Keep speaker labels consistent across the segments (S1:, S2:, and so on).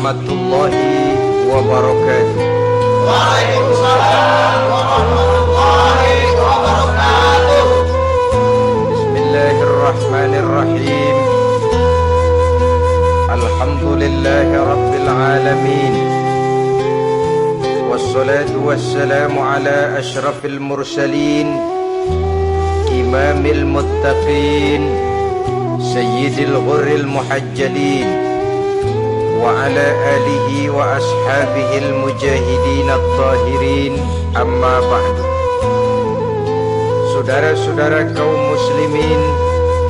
S1: warahmatullahi wabarakatuh.
S2: Waalaikumsalam warahmatullahi wabarakatuh.
S1: Bismillahirrahmanirrahim. Alhamdulillahi rabbil alamin. Wassalatu wassalamu ala ashrafil mursalin, imamil muttaqin, sayyidil ghurril muhajjalin, wa ala alihi wa ashabihil mujahidin at-tahirin, amma ba'du. Saudara-saudara kaum muslimin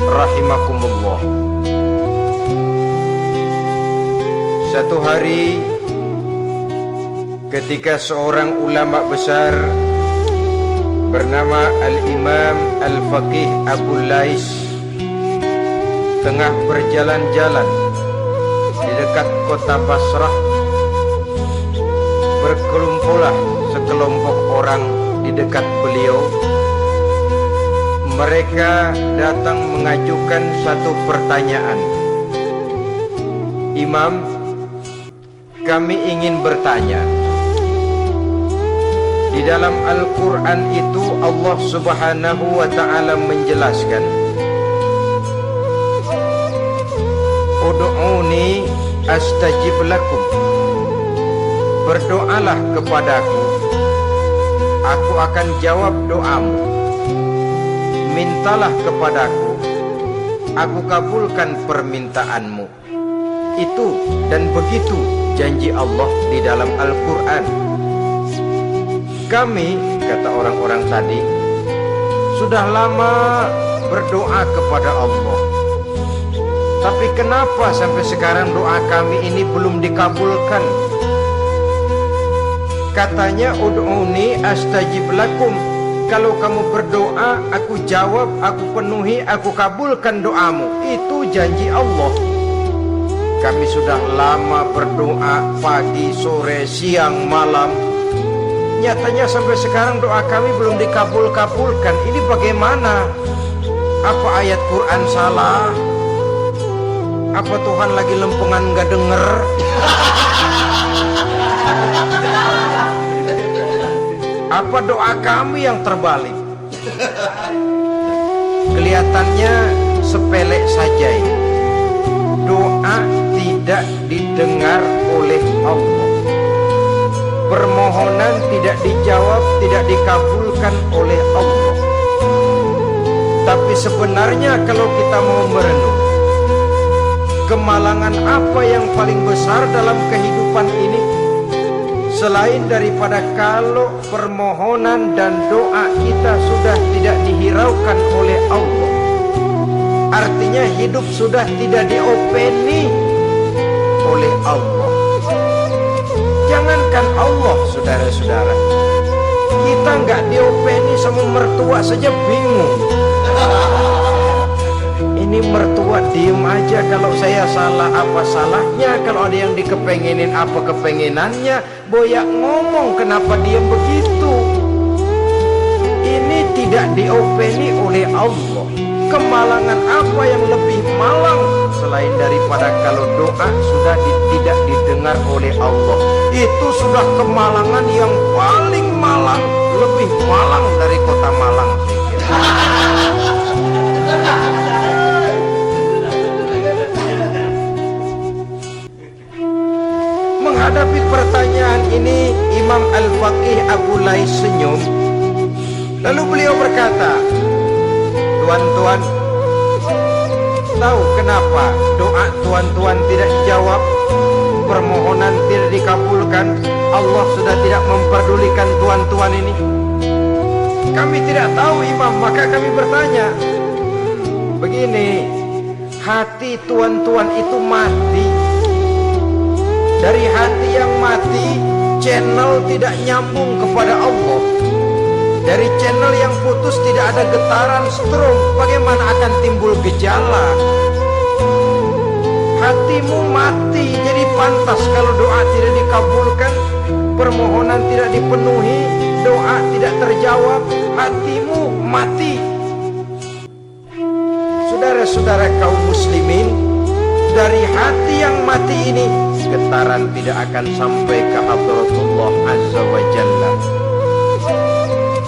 S1: rahimakumullah. Satu hari ketika seorang ulama besar bernama Al-Imam Al-Faqih Abu Lais tengah berjalan-jalan di dekat kota Basrah, berkelumpulah sekelompok orang di dekat beliau. Mereka datang mengajukan satu pertanyaan. Imam, kami ingin bertanya. Di dalam Al-Quran itu Allah Subhanahu wa ta'ala menjelaskan, Ud'uni astajib lakum. Berdoalah kepadaku, aku akan jawab doamu. Mintalah kepadaku, aku kabulkan permintaanmu. Itu dan begitu janji Allah di dalam Al-Quran. Kami, kata orang-orang tadi, sudah lama berdoa kepada Allah. Tapi kenapa sampai sekarang doa kami ini belum dikabulkan? Katanya, Ud'uni astajib lakum. Kalau kamu berdoa, aku jawab, aku penuhi, aku kabulkan doamu. Itu janji Allah. Kami sudah lama berdoa, pagi, sore, siang, malam. Nyatanya sampai sekarang doa kami belum dikabulkan. Ini bagaimana? Apa ayat Quran salah? Apa Tuhan lagi lempengan gak denger? Apa doa kami yang terbalik? Kelihatannya sepele saja ini. Doa tidak didengar oleh Allah. Permohonan tidak dijawab, tidak dikabulkan oleh Allah. Tapi sebenarnya kalau kita mau merenung, kemalangan apa yang paling besar dalam kehidupan ini? Selain daripada kalau permohonan dan doa kita sudah tidak dihiraukan oleh Allah, artinya hidup sudah tidak diopeni oleh Allah. Jangankan Allah, saudara-saudara, kita nggak diopeni sama mertua saja bingung. Ini mertua diem aja, kalau saya salah apa salahnya, kalau ada yang dikepengenin apa kepengenannya, boyak ngomong kenapa diem begitu. Ini tidak diopeni oleh Allah. Kemalangan apa yang lebih malang selain daripada kalau doa sudah tidak didengar oleh Allah? Itu sudah kemalangan yang paling malang, lebih malang dari kota Malang, saya kira. Menghadapi pertanyaan ini, Imam Al-Faqih Abu Lais senyum. Lalu beliau berkata, tuan-tuan, tahu kenapa doa tuan-tuan tidak dijawab, permohonan tidak dikabulkan? Allah sudah tidak memperdulikan tuan-tuan ini. Kami tidak tahu, Imam, maka kami bertanya. Begini, hati tuan-tuan itu mati. Dari hati yang mati, channel tidak nyambung kepada Allah. Dari channel yang putus tidak ada getaran strom, bagaimana akan timbul gejala? Hatimu mati, jadi pantas kalau doa tidak dikabulkan, permohonan tidak dipenuhi, doa tidak terjawab, hatimu mati. Saudara-saudara kaum muslimin, dari hati yang mati ini getaran tidak akan sampai ke hadratullah azza wa jalla.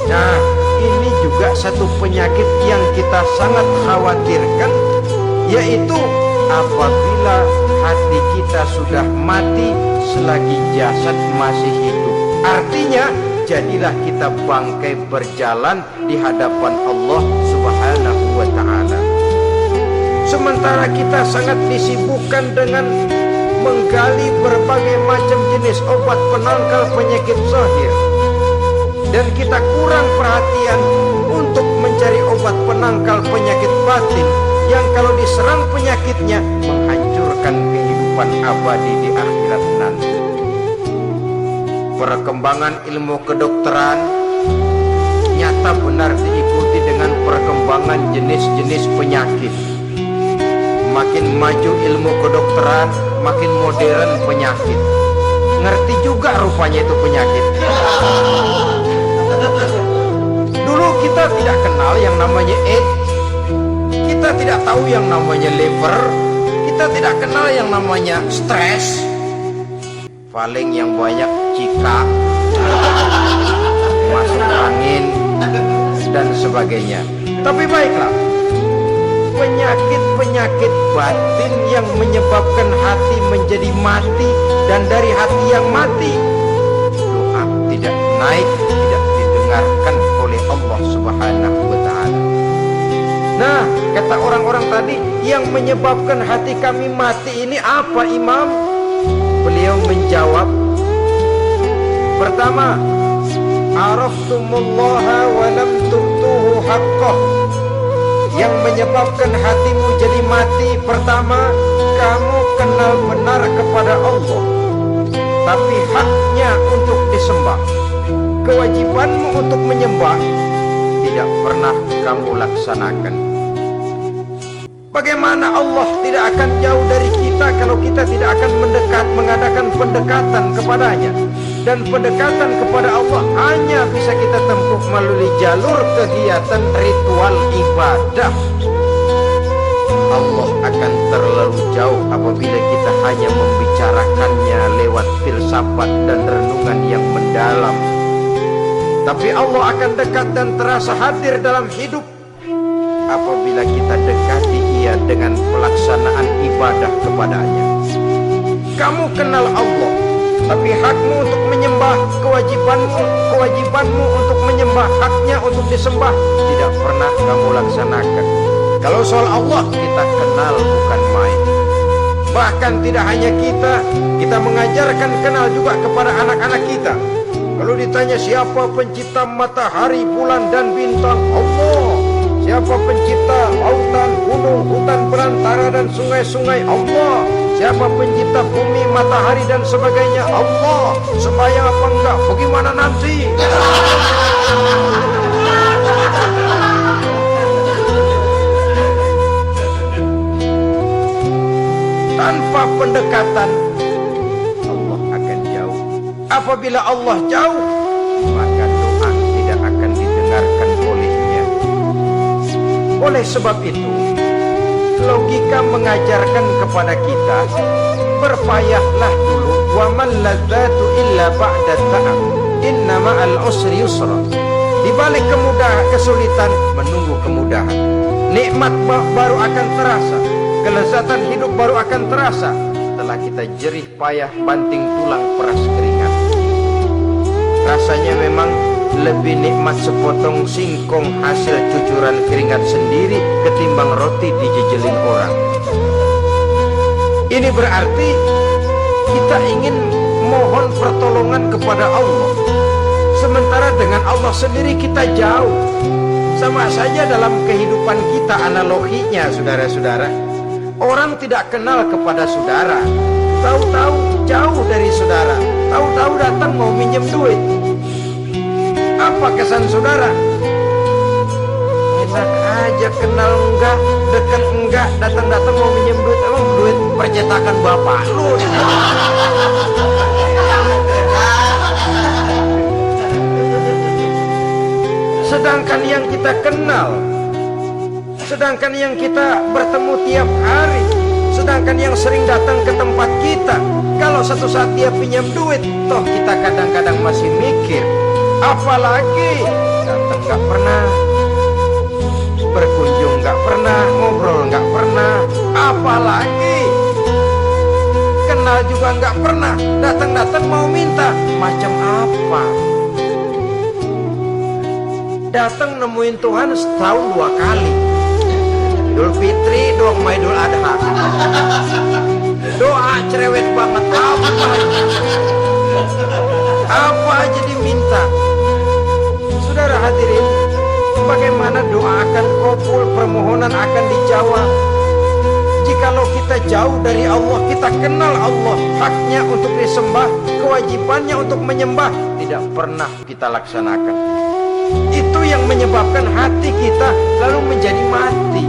S1: Nah, ini juga satu penyakit yang kita sangat khawatirkan, yaitu apabila hati kita sudah mati selagi jasad masih hidup. Artinya, jadilah kita bangkai berjalan di hadapan Allah Subhanahu wa ta'ala. Sementara kita sangat disibukkan dengan menggali berbagai macam jenis obat penangkal penyakit zahir, dan kita kurang perhatian untuk mencari obat penangkal penyakit batin yang kalau diserang penyakitnya menghancurkan kehidupan abadi di akhirat nanti. Perkembangan ilmu kedokteran nyata benar diikuti dengan perkembangan jenis-jenis penyakit. Makin maju ilmu kedokteran, makin modern penyakit. Ngerti juga rupanya itu penyakit. Dulu kita tidak kenal yang namanya AIDS, kita tidak tahu yang namanya liver, kita tidak kenal yang namanya stres. Paling yang banyak cika, masuk angin, dan sebagainya. Tapi baiklah, penyakit-penyakit batin yang menyebabkan hati menjadi mati, dan dari hati yang mati doa tidak naik, tidak didengarkan oleh Allah Subhanahu wa ta'ala. Nah, kata orang-orang tadi, yang menyebabkan hati kami mati ini apa, Imam? Beliau menjawab, pertama, araftumullaha wa lam tu'tuhu haqqah. Yang menyebabkan hatimu jadi mati, pertama, kamu kenal benar kepada Allah, tapi haknya untuk disembah, kewajibanmu untuk menyembah, tidak pernah kamu laksanakan. Bagaimana Allah tidak akan jauh dari kita kalau kita tidak akan mengadakan pendekatan kepadanya? Dan pendekatan kepada Allah hanya bisa kita tempuh melalui jalur kegiatan ritual ibadah. Allah akan terlalu jauh apabila kita hanya membicarakannya lewat filsafat dan renungan yang mendalam. Tapi Allah akan dekat dan terasa hadir dalam hidup apabila kita dekati Ia dengan pelaksanaan ibadah kepadanya. Kamu kenal Allah, tapi hakmu untuk menyembah, kewajibanmu untuk menyembah, haknya untuk disembah, tidak pernah kamu laksanakan. Kalau soal Allah kita kenal bukan main. Bahkan tidak hanya kita mengajarkan kenal juga kepada anak-anak kita. Kalau ditanya siapa pencipta matahari, bulan dan bintang, Allah. Siapa pencipta lautan, gunung, hutan belantara dan sungai-sungai, Allah. Siapa pencipta bumi, matahari dan sebagainya, Allah. Sembahyang apa enggak? Bagaimana nanti? Tanpa pendekatan, Allah akan jauh. Apabila Allah jauh, maka doa tidak akan didengarkan olehnya. Oleh sebab itu, logika mengajarkan kepada kita, berpayahlah dulu. Wa man ladzatu illa ba'da ta'ab, inna ma'al usri yusra. Di balik kesulitan menunggu kemudahan. Nikmat baru akan terasa, kelezatan hidup baru akan terasa setelah kita jerih payah banting tulang peras keringat. Rasanya memang lebih nikmat sepotong singkong hasil cucuran keringat sendiri ketimbang roti dijejelin orang. Ini berarti kita ingin mohon pertolongan kepada Allah, sementara dengan Allah sendiri kita jauh. Sama saja dalam kehidupan kita analoginya, saudara-saudara. Orang tidak kenal kepada saudara, tahu-tahu jauh dari saudara, tahu-tahu datang mau minjem duit. Apa kesan saudara? Enak aja, kenal enggak, dekat enggak, datang-datang mau minjem duit. Emang duit percetakan bapak lu? Sedangkan yang kita kenal, sedangkan yang kita bertemu tiap hari, Sedangkan yang sering datang ke tempat kita, kalau satu saat dia pinjam duit, toh kita kadang-kadang masih mikir. Apalagi datang gak pernah, berkunjung gak pernah, ngobrol gak pernah. Apalagi kenal juga gak pernah, datang-datang mau minta. Macam apa? Datang nemuin Tuhan setahun 2 kali, Idul Fitri, doa Idul Adha. Doa cerewet banget, apa aja diminta. Saudara hadirin, bagaimana doa akan kabul, permohonan akan dijawab jikalau kita jauh dari Allah, kita kenal Allah, haknya untuk disembah, kewajibannya untuk menyembah tidak pernah kita laksanakan. Itu yang menyebabkan hati kita lalu menjadi mati.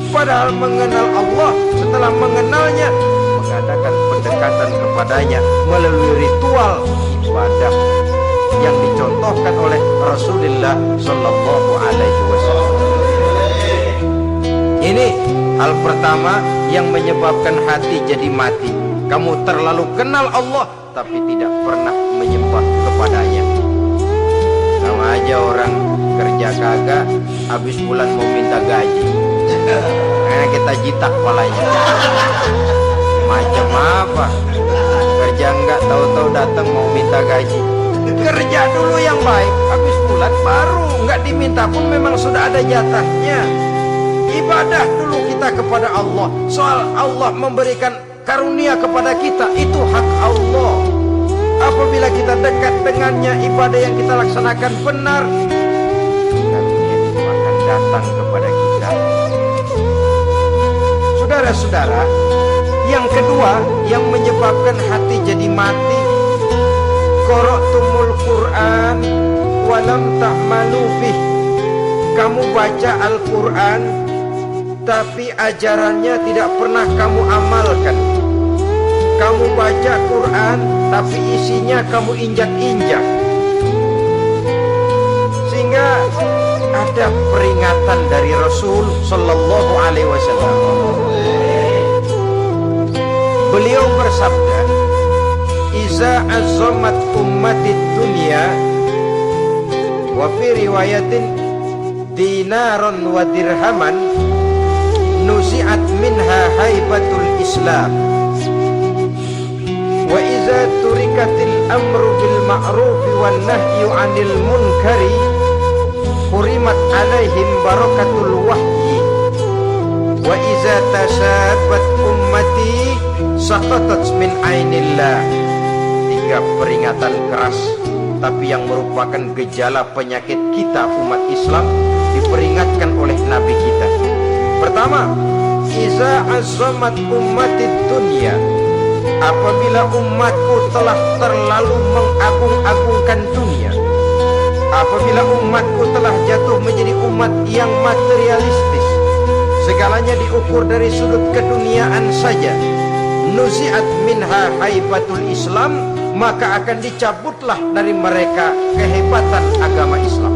S1: Padahal mengenal Allah, setelah mengenalnya, mengadakan pendekatan kepadanya melalui ritual ibadah yang dicontohkan oleh Rasulullah Sallallahu Alaihi Wasallam. Ini hal pertama yang menyebabkan hati jadi mati. Kamu terlalu kenal Allah tapi tidak pernah menyembah kepadanya. Sama aja orang kerja kagak, habis bulan mau minta gaji. Karena kita jitak kepalanya. Macam apa? Kerja enggak, tahu-tahu datang mau minta gaji. Kerja dulu yang baik, habis bulan baru. Enggak diminta pun memang sudah ada jatahnya. Ibadah dulu kita kepada Allah. Soal Allah memberikan karunia kepada kita, itu hak Allah. Apabila kita dekat dengannya, ibadah yang kita laksanakan benar, karunia itu akan datang kepada kita. Saudara-saudara, yang kedua yang menyebabkan hati jadi mati, qara'tumul Qur'an walam ta'malu bih. Kamu baca Al-Quran tapi ajarannya tidak pernah kamu amalkan. Kamu baca Quran tapi isinya kamu injak-injak. Sehingga ada peringatan dari Rasul Sallallahu Alaihi Wasallam. Beliau bersabda, "Iza azzamat ummatid dunya wa fi riwayatin dinaron wa dirhaman nuzi'at minha haibatul Islam wa iza turikatil amru bil ma'ruf wan nahyu 'anil munkari hurimat 'alaihim barakatul wahyi wa iza tasabat ummati saqatat min ainillah." 3 peringatan keras tapi yang merupakan gejala penyakit kita umat Islam diperingatkan oleh Nabi kita. Pertama, iza azzamat ummatid dunya, apabila umatku telah terlalu mengagung-agungkan dunia, apabila umatku telah jatuh menjadi umat yang materialistis, segalanya diukur dari sudut keduniaan saja, nuzi'at minha haibatul Islam, maka akan dicabutlah dari mereka kehebatan agama Islam.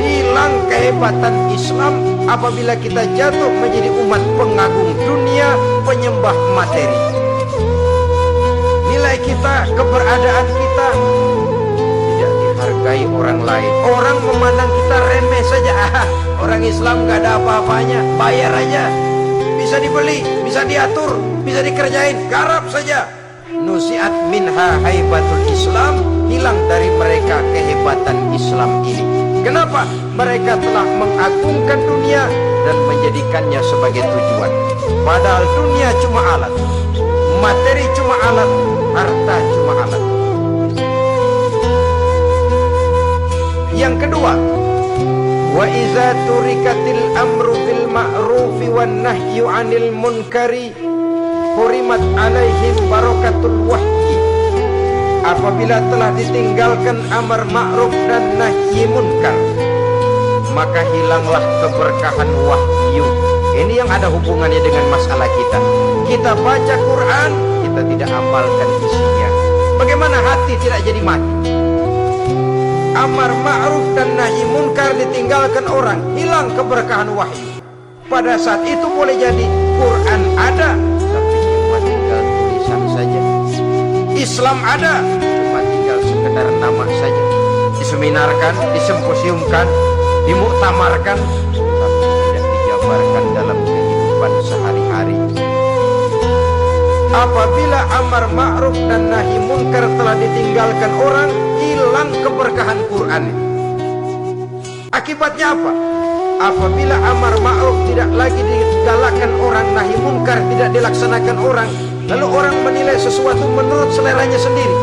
S1: Hilang kehebatan Islam apabila kita jatuh menjadi umat pengagung dunia, penyembah materi. Nilai kita, keberadaan kita tidak dihargai orang lain. Orang memandang kita remeh saja. Orang Islam gak ada apa-apanya, bayar aja, bisa dibeli, bisa diatur, bisa dikerjain, garap saja. Nusiat minha haibatul Islam, hilang dari mereka kehebatan Islam ini. Kenapa? Mereka telah mengagungkan dunia dan menjadikannya sebagai tujuan. Padahal dunia cuma alat, materi cuma alat, harta cuma alat. Yang kedua, wa iza turikatil amru bil ma'rufi wan nahyu 'anil munkari hurimat 'alaihim barakatul wahyi. Apabila telah ditinggalkan amar ma'ruf dan nahi munkar, maka hilanglah keberkahan wahyu. Ini yang ada hubungannya dengan masalah kita. Kita baca Quran, kita tidak amalkan isinya. Bagaimana hati tidak jadi mati? Amar ma'ruf dan nahi munkar ditinggalkan orang, hilang keberkahan wahyu. Pada saat itu boleh jadi Quran ada, tapi cuma tinggal tulisan saja. Islam ada, cuma tinggal sekedar nama saja. Diseminarkan, disimposiumkan, dimuktamarkan, tapi tidak dijabarkan dalam kehidupan sehari-hari. Apabila amar ma'ruf dan nahi munkar telah ditinggalkan orang, hilang keberkahan Quran. Akibatnya apa? Apabila amar ma'ruf tidak lagi digalakkan orang, nahi munkar tidak dilaksanakan orang, lalu orang menilai sesuatu menurut seleranya sendiri.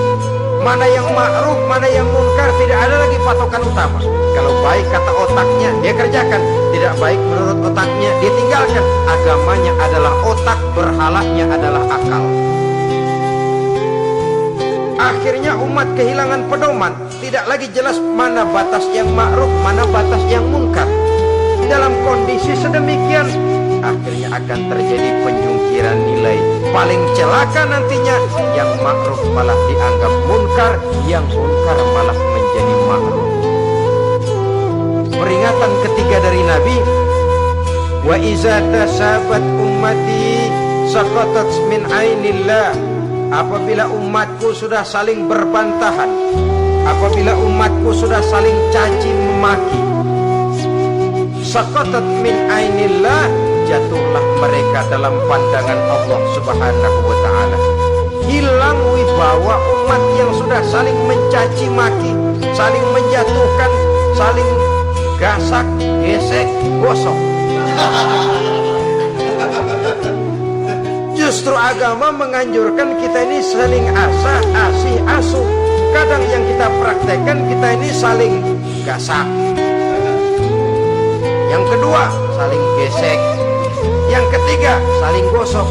S1: Mana yang ma'ruf, mana yang munkar, tidak ada lagi patokan utama. Kalau baik kata otaknya, dia kerjakan. Tidak baik menurut otaknya, dia tinggalkan. Agamanya adalah otak, berhalanya adalah akal. Akhirnya umat kehilangan pedoman. Tidak lagi jelas mana batas yang ma'ruf, mana batas yang munkar. Dalam kondisi sedemikian, akhirnya akan terjadi penjungkiran nilai. Paling celaka nantinya, yang ma'ruf malah dianggap munkar, yang munkar malah menjadi ma'ruf. Peringatan ketiga dari Nabi, wa iza tasabat ummati saqatat min ainillah. Apabila umatku sudah saling berbantahan, apabila umatku sudah saling caci memaki, saqatat min ainillah, jatuhlah mereka dalam pandangan Allah Subhanahu wa ta'ala. Hilang wibawa umat yang sudah saling mencaci maki, saling menjatuhkan, saling gasak, gesek, gosok. Justru agama menganjurkan kita ini saling asah, asih, asuh. Kadang yang kita praktekkan, kita ini saling gasak. Yang kedua, saling gesek. Yang ketiga, saling gosok.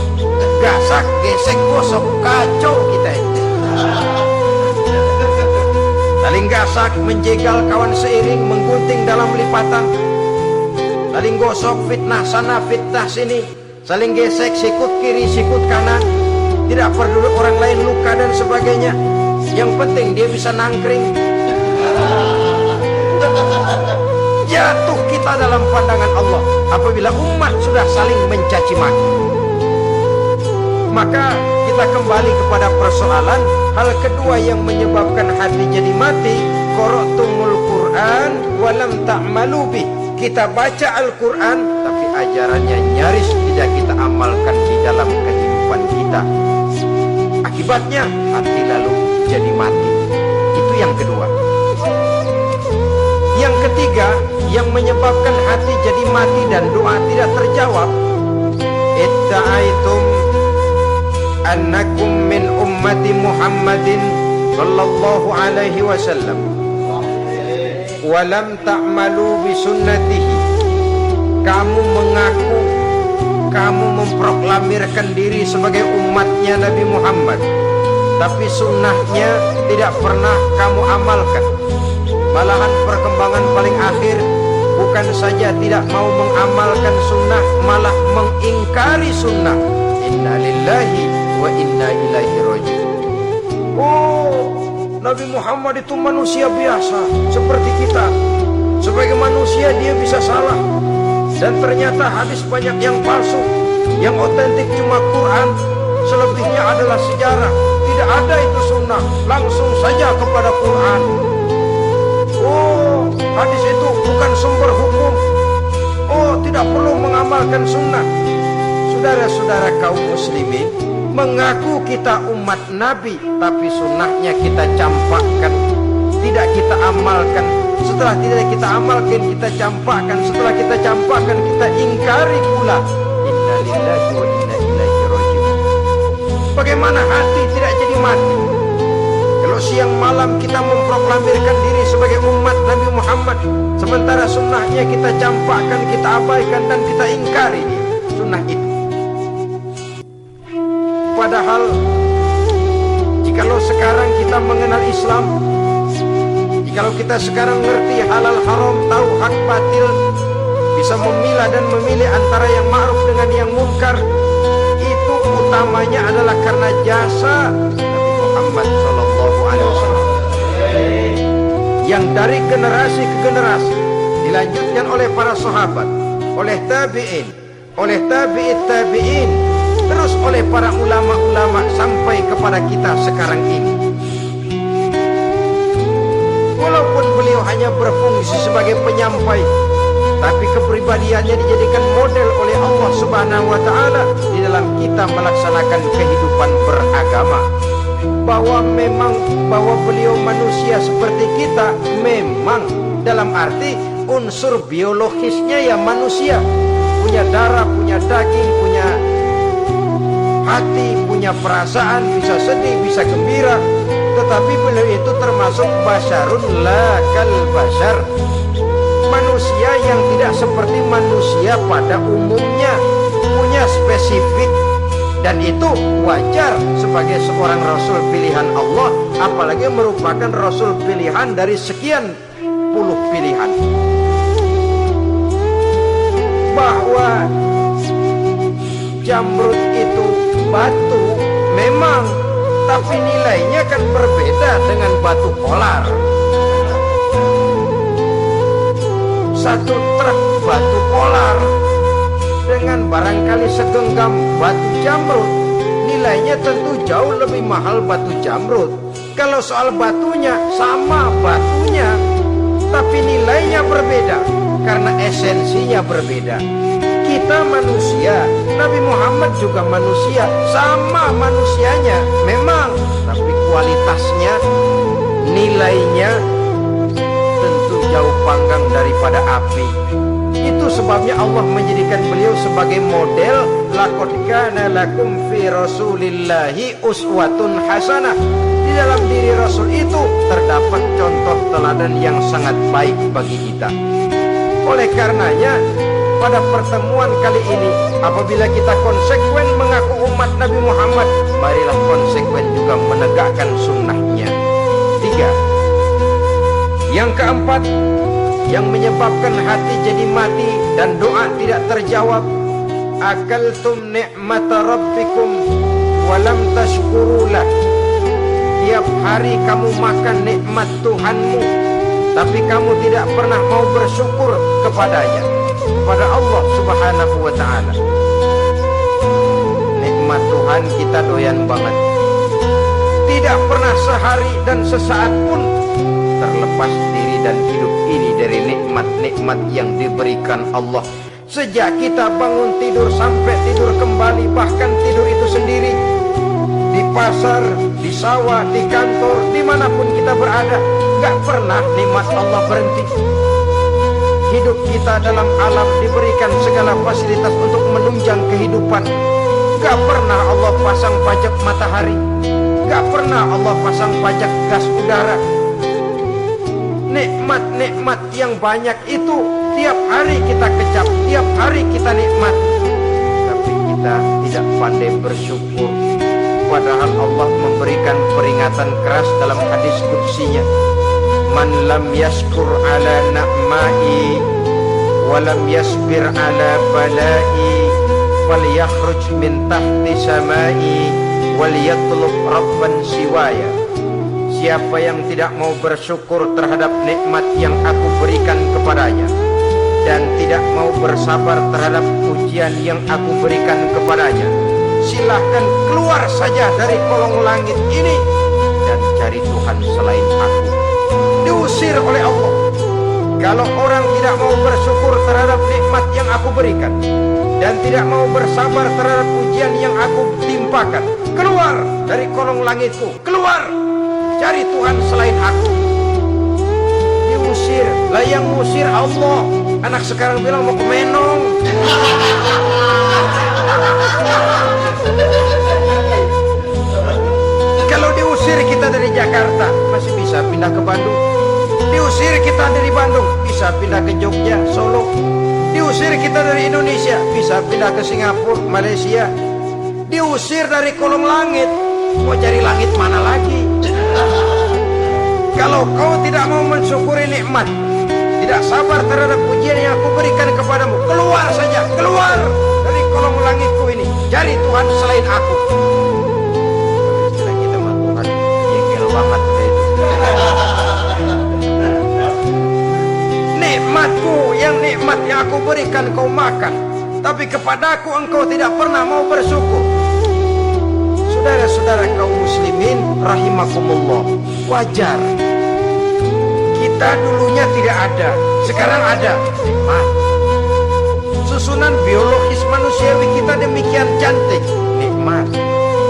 S1: Gasak, gesek, gosok, kacau kita ini. Saling gasak, menjegal kawan seiring, menggunting dalam lipatan. Saling gosok, fitnah sana, fitnah sini. Saling gesek, sikut kiri, sikut kanan. Tidak peduli orang lain luka dan sebagainya. Yang penting dia bisa nangkring. Jatuh kita dalam pandangan Allah apabila umat sudah saling mencaci maki. Maka kita kembali kepada persoalan. Hal kedua yang menyebabkan hati jadi mati, qara'tumul Quran walam ta'malu bih. Kita baca Al-Quran tapi ajarannya nyaris tidak kita amalkan di dalam kehidupan kita. Akibatnya hati lalu jadi mati. Itu yang kedua. Yang ketiga yang menyebabkan hati jadi mati dan doa tidak terjawab, itta'aitum annakum min ummati Muhammadin sallallahu alaihi wasallam wa lam ta'malu bi sunnatihi. Kamu mengaku, kamu memproklamirkan diri sebagai umatnya Nabi Muhammad, tapi sunnahnya tidak pernah kamu amalkan. Malahan perkembangan paling akhir bukan saja tidak mau mengamalkan sunnah, malah mengingkari sunnah. Inna lillahi wa inna ilaihi raji'un. Oh, Nabi Muhammad itu manusia biasa seperti kita. Sebagai manusia dia bisa salah. Dan ternyata hadis banyak yang palsu. Yang otentik cuma Quran, selebihnya adalah sejarah. Tidak ada itu sunnah, langsung saja kepada Quran. Oh, hadis itu bukan sumber hukum. Oh, tidak perlu mengamalkan sunnah. Saudara-saudara kaum muslimin, mengaku kita umat Nabi, tapi sunnahnya kita campakkan, tidak kita amalkan. Setelah tidak kita amalkan, kita campakkan. Setelah kita campakkan, kita ingkari pula. Inna lillahi wa inna ilaihi raji'un. Bagaimana hati tidak jadi mati? Kalau siang malam kita memproklamirkan diri sebagai umat Nabi Muhammad, sementara sunnahnya kita campakkan, kita abaikan dan kita ingkari sunnah itu. Padahal jikalau sekarang kita mengenal Islam, jikalau kita sekarang ngerti halal haram, tahu hak batil, bisa memilah dan memilih antara yang ma'ruf dengan yang munkar, itu utamanya adalah karena jasa Nabi Muhammad SAW, yang dari generasi ke generasi dilanjutkan oleh para sahabat, oleh tabi'in, oleh tabi'it tabi'in, terus oleh para ulama-ulama sampai kepada kita sekarang ini. Walaupun beliau hanya berfungsi sebagai penyampai, tapi kepribadiannya dijadikan model oleh Allah Subhanahu wa taala di dalam kita melaksanakan kehidupan beragama. Bahwa beliau manusia seperti kita, memang dalam arti unsur biologisnya ya manusia, punya darah, punya daging, punya hati, punya perasaan, bisa sedih, bisa gembira. Tetapi beliau itu termasuk basyarun la kal basyar, manusia yang tidak seperti manusia pada umumnya, punya spesifik. Dan itu wajar sebagai seorang Rasul pilihan Allah, apalagi merupakan Rasul pilihan dari sekian puluh pilihan. Bahwa jamrud itu batu memang, tapi nilainya kan berbeda dengan batu polar. Satu truk batu polar dengan barangkali segenggam batu jamrud, nilainya tentu jauh lebih mahal batu jamrud. Kalau soal batunya, sama batunya, tapi nilainya berbeda karena esensinya berbeda. Kita manusia, Nabi Muhammad juga manusia, sama manusianya memang, tapi kualitasnya, nilainya tentu jauh panggang daripada api. Itu sebabnya Allah menjadikan beliau sebagai model. Laqad kana lakum fi rasulillahi uswatun hasanah. Di dalam diri Rasul itu terdapat contoh teladan yang sangat baik bagi kita. Oleh karenanya, pada pertemuan kali ini, apabila kita konsekuen mengaku umat Nabi Muhammad, marilah konsekuen juga menegakkan sunnahnya. 3. Yang keempat, yang menyebabkan hati jadi mati dan doa tidak terjawab, akaltum ni'mata rabbikum walam tashkurulah. Tiap hari kamu makan nikmat Tuhanmu, tapi kamu tidak pernah mau bersyukur kepadanya, kepada Allah Subhanahu wa ta'ala. Nikmat Tuhan kita doyan banget, tidak pernah sehari dan sesaat pun terlepas diri dan hidup ini dari nikmat-nikmat yang diberikan Allah. Sejak kita bangun tidur sampai tidur kembali, bahkan tidur itu sendiri, di pasar, di sawah, di kantor, dimanapun kita berada, gak pernah nikmat Allah berhenti. Hidup kita dalam alam diberikan segala fasilitas untuk menunjang kehidupan. Gak pernah Allah pasang pajak matahari, gak pernah Allah pasang pajak gas udara. Nikmat-nikmat yang banyak itu tiap hari kita kecap, tiap hari kita nikmat, tapi kita tidak pandai bersyukur. Padahal Allah memberikan peringatan keras dalam hadis qudsinya, man lam yashkur ala na'mai wa lam yasbir ala balai falyakhruj min tahti samai wal yatlub rabban siwaya. Siapa yang tidak mau bersyukur terhadap nikmat yang aku berikan kepadanya dan tidak mau bersabar terhadap ujian yang aku berikan kepadanya, silahkan keluar saja dari kolong langit ini dan cari Tuhan selain aku. Diusir oleh Allah. Kalau orang tidak mau bersyukur terhadap nikmat yang aku berikan dan tidak mau bersabar terhadap ujian yang aku timpakan, keluar dari kolong langitku, keluar, cari Tuhan selain aku. Diusir. Lah yang ngusir Allah. Anak sekarang bilang mau ke Menong. Kalau diusir kita dari Jakarta, masih bisa pindah ke Bandung. Diusir kita dari Bandung, bisa pindah ke Jogja, Solo. Diusir kita dari Indonesia, bisa pindah ke Singapura, Malaysia. Diusir dari kolong langit, mau cari langit mana lagi? Kalau kau tidak mau mensyukuri nikmat, tidak sabar terhadap ujian yang aku berikan kepadamu, keluar saja, keluar dari kolong langitku ini, cari Tuhan selain aku. Istilah kita sama Tuhan jengkel banget itu. Nikmatku, yang nikmat yang aku berikan kau makan, tapi kepadaku engkau tidak pernah mau bersyukur. Saudara-saudara kaum muslimin rahimakumullah, wajar. Kita dulunya tidak ada, sekarang ada. Nikmat. Susunan biologis manusiawi kita demikian cantik. Nikmat.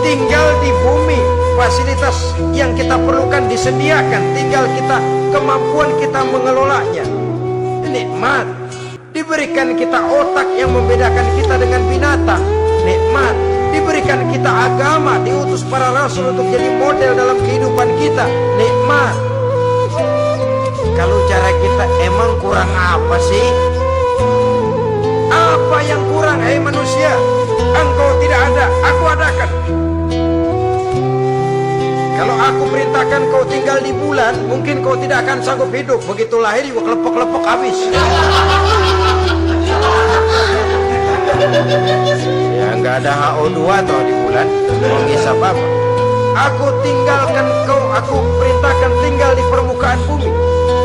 S1: Tinggal di bumi, fasilitas yang kita perlukan disediakan, tinggal kita kemampuan kita mengelolanya. Nikmat. Diberikan kita otak yang membedakan kita dengan binatang. Nikmat. Diberikan kita agama, diutus para rasul untuk jadi model dalam kehidupan kita. Nikmat. Kalau cara kita emang kurang apa sih? Apa yang kurang, hai manusia? Engkau tidak ada, aku adakan. Kalau aku perintahkan kau tinggal di bulan, mungkin kau tidak akan sanggup hidup. Begitu lahir juga kelepok-kelepok habis. Ya nggak ada HO2 toh di bulan. Mau ngisap apa? Aku tinggalkan kau, aku perintahkan tinggal di permukaan bumi.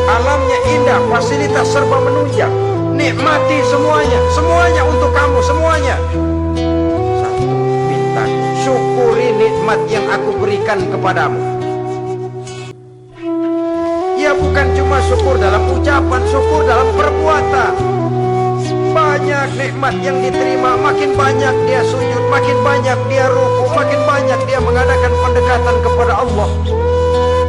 S1: Alamnya indah, fasilitas serba menunjang. Nikmati semuanya, semuanya untuk kamu, semuanya. Satu, mintaku, syukuri nikmat yang aku berikan kepadamu. Ya bukan cuma syukur dalam ucapan, syukur dalam perbuatan. Banyak nikmat yang diterima, makin banyak dia sujud, makin banyak dia ruku, makin banyak dia mengadakan pendekatan kepada Allah.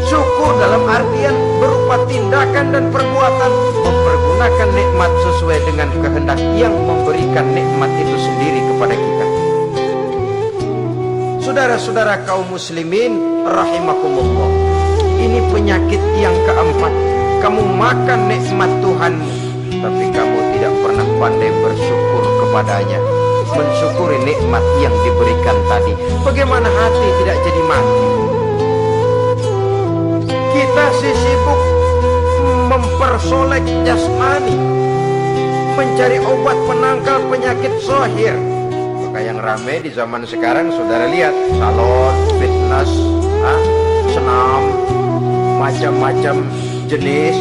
S1: Syukur dalam artian berupa tindakan dan perbuatan, mempergunakan nikmat sesuai dengan kehendak yang memberikan nikmat itu sendiri kepada kita. Saudara-saudara kaum muslimin rahimakumullah, ini penyakit yang keempat. Kamu makan nikmat Tuhanmu, tapi kamu tidak pernah pandai bersyukur kepadanya, mensyukuri nikmat yang diberikan tadi. Bagaimana hati tidak jadi mati? Kita sibuk mempersolek jasmani, mencari obat penangkal penyakit zahir. Maka yang ramai di zaman sekarang, saudara lihat, salon, fitness, senam, macam-macam jenis.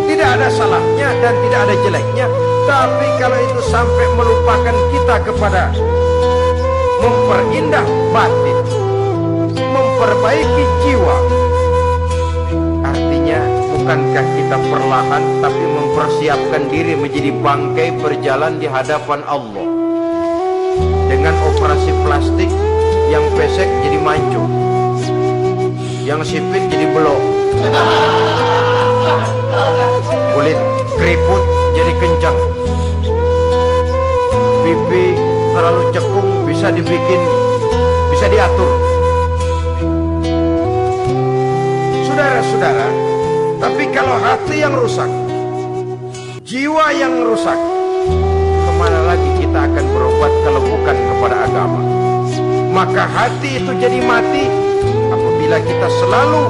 S1: Tidak ada salahnya dan tidak ada jeleknya. Tapi kalau itu sampai melupakan kita kepada memperindah batin, memperbaiki jiwa, artinya bukankah kita perlahan tapi mempersiapkan diri menjadi bangkai berjalan di hadapan Allah? Dengan operasi plastik, yang pesek jadi mancung, yang sipit jadi belok, kulit keriput jadi kencang, pipi terlalu cekung bisa diatur. Saudara-saudara, tapi kalau hati yang rusak, jiwa yang rusak, kemana lagi kita akan berobat kalau bukan kepada agama? Maka hati itu jadi mati apabila kita selalu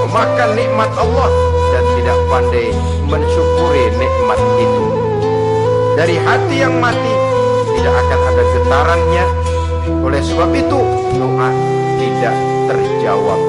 S1: memakan nikmat Allah dan tidak pandai mensyukuri nikmat itu. Dari hati yang mati tidak akan ada getarannya. Oleh sebab itu doa tidak terjawab.